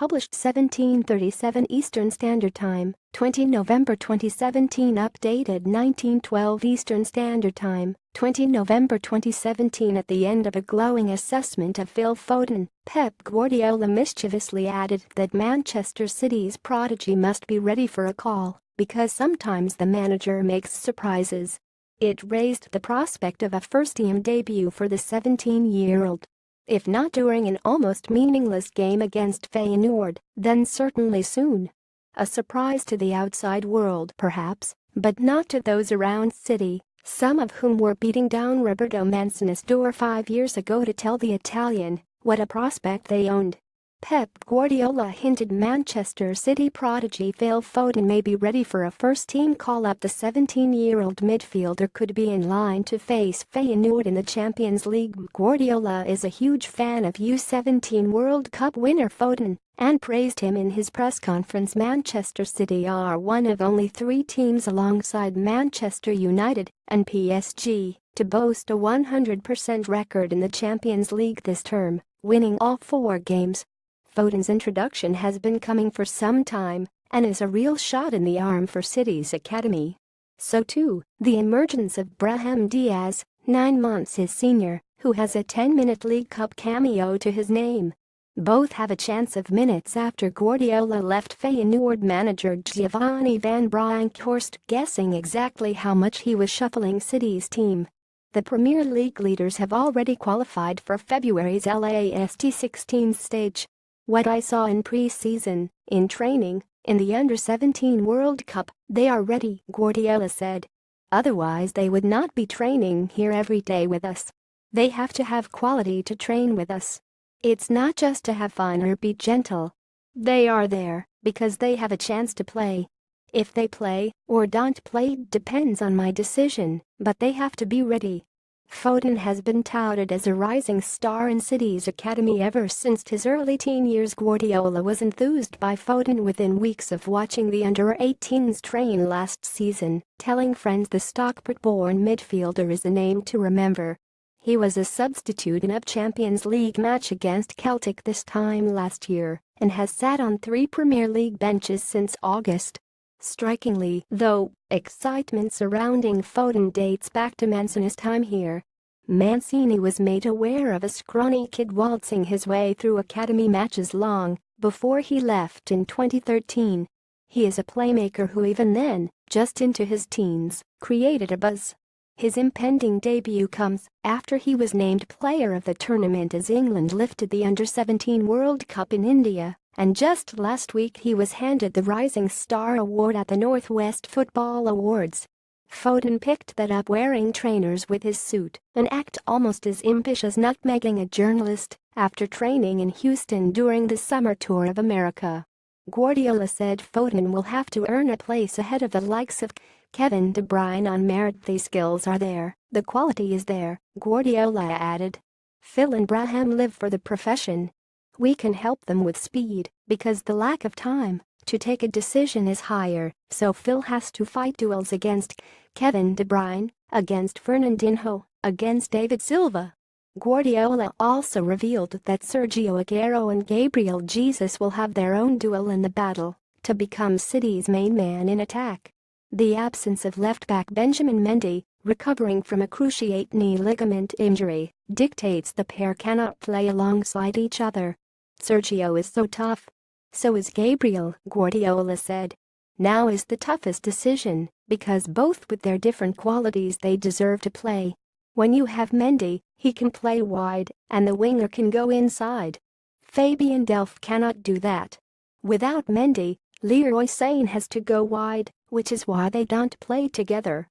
published 17:37 Eastern Standard Time, 20 November 2017. Updated 1912 Eastern Standard Time, 20 November 2017. At the end of a glowing assessment of Phil Foden, Pep Guardiola mischievously added that Manchester City's prodigy must be ready for a call, because sometimes the manager makes surprises. It raised the prospect of a first-team debut for the 17-year-old. If not during an almost meaningless game against Feyenoord, then certainly soon. A surprise to the outside world perhaps, but not to those around City, some of whom were beating down Roberto Mancinis' door 5 years ago to tell the Italian what a prospect they owned. Pep Guardiola hinted Manchester City prodigy Phil Foden may be ready for a first-team call-up. The 17-year-old midfielder could be in line to face Feyenoord in the Champions League. Guardiola is a huge fan of U17 World Cup winner Foden and praised him in his press conference. Manchester City are one of only 3 teams alongside Manchester United and PSG to boast a 100% record in the Champions League this term, winning all 4 games. Foden's introduction has been coming for some time and is a real shot in the arm for City's academy. So too, the emergence of Brahim Diaz, 9 months his senior, who has a 10-minute League Cup cameo to his name. Both have a chance of minutes after Guardiola left Feyenoord manager Giovanni van Bronckhorst guessing exactly how much he was shuffling City's team. The Premier League leaders have already qualified for February's last 16 stage. What I saw in pre-season, in training, in the U17 World Cup, they are ready, Guardiola said. Otherwise they would not be training here every day with us. They have to have quality to train with us. It's not just to have fun or be gentle. They are there because they have a chance to play. If they play or don't play depends on my decision, but they have to be ready. Foden has been touted as a rising star in City's academy ever since his early teen years. Guardiola was enthused by Foden within weeks of watching the under-18s train last season, telling friends the Stockport-born midfielder is a name to remember. He was a substitute in a Champions League match against Celtic this time last year and has sat on 3 Premier League benches since August. Strikingly, though, excitement surrounding Foden dates back to Mancini's time here. Mancini was made aware of a scrawny kid waltzing his way through academy matches long before he left in 2013. He is a playmaker who even then, just into his teens, created a buzz. His impending debut comes after he was named player of the tournament as England lifted the Under-17 World Cup in India. And just last week he was handed the Rising Star Award at the Northwest Football Awards. Foden picked that up wearing trainers with his suit, an act almost as impish as nutmegging a journalist after training in Houston during the summer tour of America. Guardiola said Foden will have to earn a place ahead of the likes of Kevin De Bruyne on merit. The skills are there, the quality is there, Guardiola added. Phil and Brahim live for the profession. We can help them with speed because the lack of time to take a decision is higher, so Phil has to fight duels against Kevin De Bruyne, against Fernandinho, against David Silva. Guardiola also revealed that Sergio Aguero and Gabriel Jesus will have their own duel in the battle to become City's main man in attack. The absence of left-back Benjamin Mendy, recovering from a cruciate knee ligament injury, dictates the pair cannot play alongside each other. Sergio is so tough. So is Gabriel, Guardiola said. Now is the toughest decision, because both with their different qualities they deserve to play. When you have Mendy, he can play wide, and the winger can go inside. Fabian Delph cannot do that. Without Mendy, Leroy Sane has to go wide, which is why they don't play together.